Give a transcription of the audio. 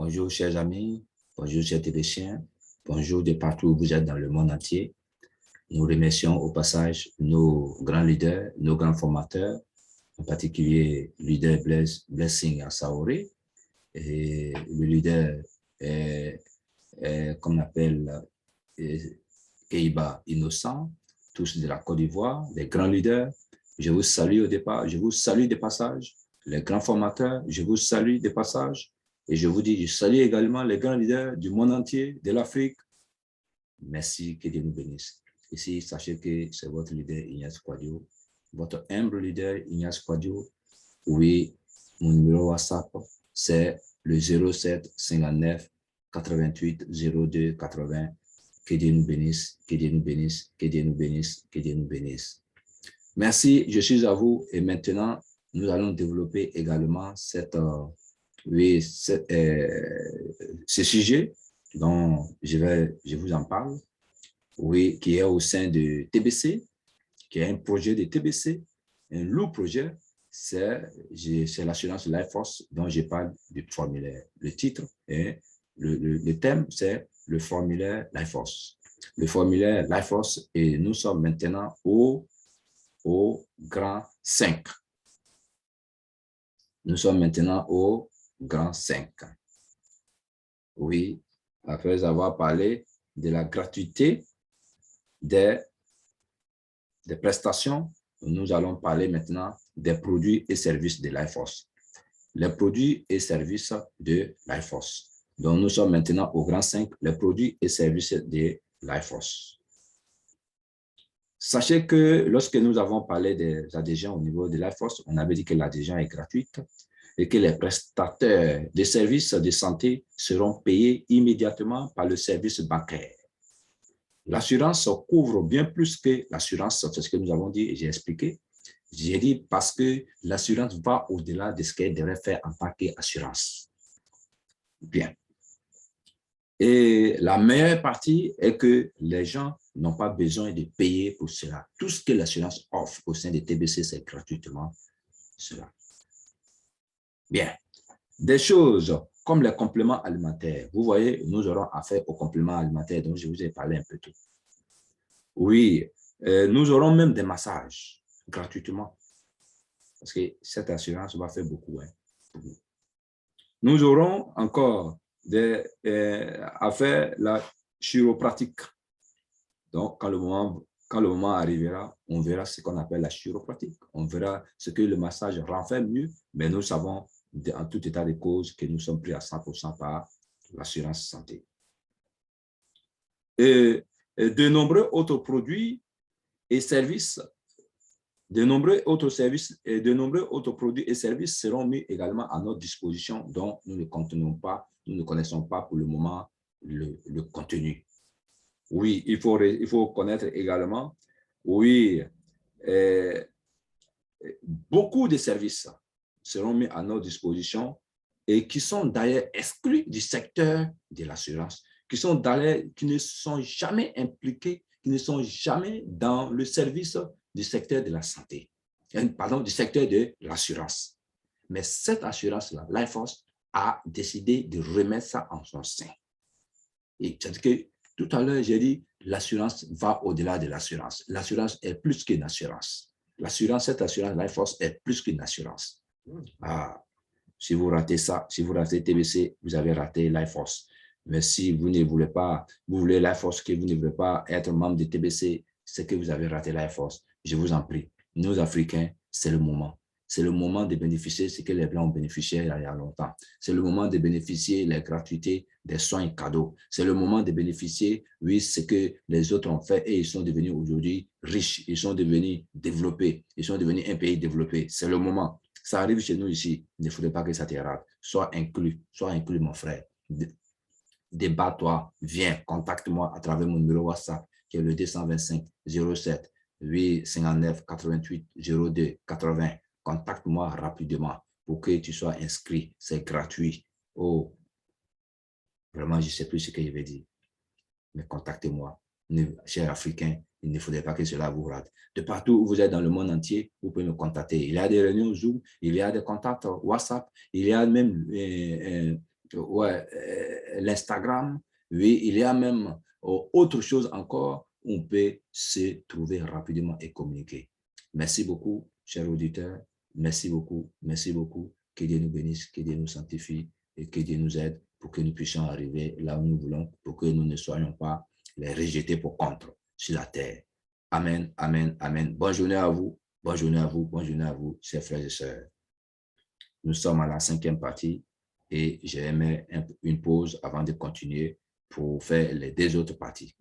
Bonjour, chers amis. Bonjour, chers téléchiens. Bonjour de partout où vous êtes dans le monde entier. Nous remercions au passage nos grands leaders, nos grands formateurs, en particulier le leader Blessing Assaoré et le leader, qu'on appelle Keiba Innocent, tous de la Côte d'Ivoire, les grands leaders. Je vous salue au départ, je vous salue des passages. Les grands formateurs, je vous salue des passages. Et je vous dis, je salue également les grands leaders du monde entier, de l'Afrique. Merci, que Dieu nous bénisse. Ici, sachez que c'est votre leader Ignace Quadio, votre humble leader Ignace Quadio. Oui, mon numéro WhatsApp, c'est le 07 59 88 02 80. Que Dieu nous bénisse, que Dieu nous bénisse, que Dieu nous bénisse, que Dieu nous bénisse. Merci, je suis à vous. Et maintenant, nous allons développer également ce sujet dont je vous en parle, oui, qui est au sein de TBC, qui est un projet de TBC, un lourd projet, c'est l'assurance Life Force dont je parle du formulaire. Le titre et le thème, c'est le formulaire Life Force. Le formulaire Life Force, et nous sommes maintenant au grand 5. Nous sommes maintenant au grand 5. Oui, après avoir parlé de la gratuité des prestations, nous allons parler maintenant des produits et services de Life Force. Les produits et services de Life Force. Donc, nous sommes maintenant au grand 5, les produits et services de Life Force. Sachez que lorsque nous avons parlé des adhésions au niveau de Life Force, on avait dit que l'adhésion est gratuite et que les prestataires de services de santé seront payés immédiatement par le service bancaire. L'assurance couvre bien plus que l'assurance, c'est ce que nous avons dit et j'ai expliqué. J'ai dit parce que l'assurance va au-delà de ce qu'elle devrait faire en tant qu'assurance. Bien. Et la meilleure partie est que les gens n'ont pas besoin de payer pour cela. Tout ce que l'assurance offre au sein de TBC, c'est gratuitement cela. Bien. Des choses comme les compléments alimentaires. Vous voyez, nous aurons affaire aux compléments alimentaires dont je vous ai parlé un peu tôt. Oui, nous aurons même des massages gratuitement. Parce que cette assurance va faire beaucoup. Hein. Nous aurons encore à faire la chiropratique. Donc, quand le moment arrivera, on verra ce qu'on appelle la chiropratique. On verra ce que le massage rend faire mieux, mais nous savons en tout état de cause que nous sommes pris à 100% par l'assurance santé. Et de nombreux autres produits et services, de nombreux autres produits et services seront mis également à notre disposition, dont nous ne connaissons pas pour le moment le contenu. Oui, il faut connaître également, oui, beaucoup de services seront mis à notre disposition et qui sont d'ailleurs exclus du secteur de l'assurance, qui ne sont jamais impliqués, qui ne sont jamais dans le service du secteur de la santé, pardon, du secteur de l'assurance. Mais cette assurance-là, Life Force a décidé de remettre ça en son sein. Et c'est que tout à l'heure, j'ai dit, l'assurance va au-delà de l'assurance. L'assurance est plus qu'une assurance. Cette assurance Life Force est plus qu'une assurance. Ah, si vous ratez ça, si vous ratez TBC, vous avez raté Life Force. Mais si vous ne voulez pas, vous voulez Life Force, que vous ne voulez pas être membre de TBC, c'est que vous avez raté Life Force. Je vous en prie, nous Africains, c'est le moment. C'est le moment de bénéficier de ce que les Blancs ont bénéficié il y a longtemps. C'est le moment de bénéficier des gratuités, des soins cadeaux. C'est le moment de bénéficier, oui, ce que les autres ont fait et ils sont devenus aujourd'hui riches. Ils sont devenus développés. Ils sont devenus un pays développé. C'est le moment. Ça arrive chez nous ici. Il ne faudrait pas que ça te rate. Sois inclus, mon frère. Débat-toi, viens, contacte-moi à travers mon numéro WhatsApp qui est le 225 07 859 88 02 80. Contacte-moi rapidement pour que tu sois inscrit. C'est gratuit. Oh, vraiment, je ne sais plus ce que je vais dire. Mais contactez-moi. Chers Africains, il ne faudrait pas que cela vous rate. De partout où vous êtes dans le monde entier, vous pouvez me contacter. Il y a des réunions Zoom, il y a des contacts WhatsApp, il y a même Ouais, l'Instagram, oui, il y a même autre chose encore où on peut se trouver rapidement et communiquer. Merci beaucoup, chers auditeurs. Merci beaucoup, merci beaucoup. Que Dieu nous bénisse, que Dieu nous sanctifie et que Dieu nous aide pour que nous puissions arriver là où nous voulons, pour que nous ne soyons pas les rejetés pour contre sur la terre. Amen, amen, amen. Bonne journée à vous, bonne journée à vous, bonne journée à vous, chers frères et sœurs. Nous sommes à la 5e partie et j'ai aimé une pause avant de continuer pour faire les 2 autres parties.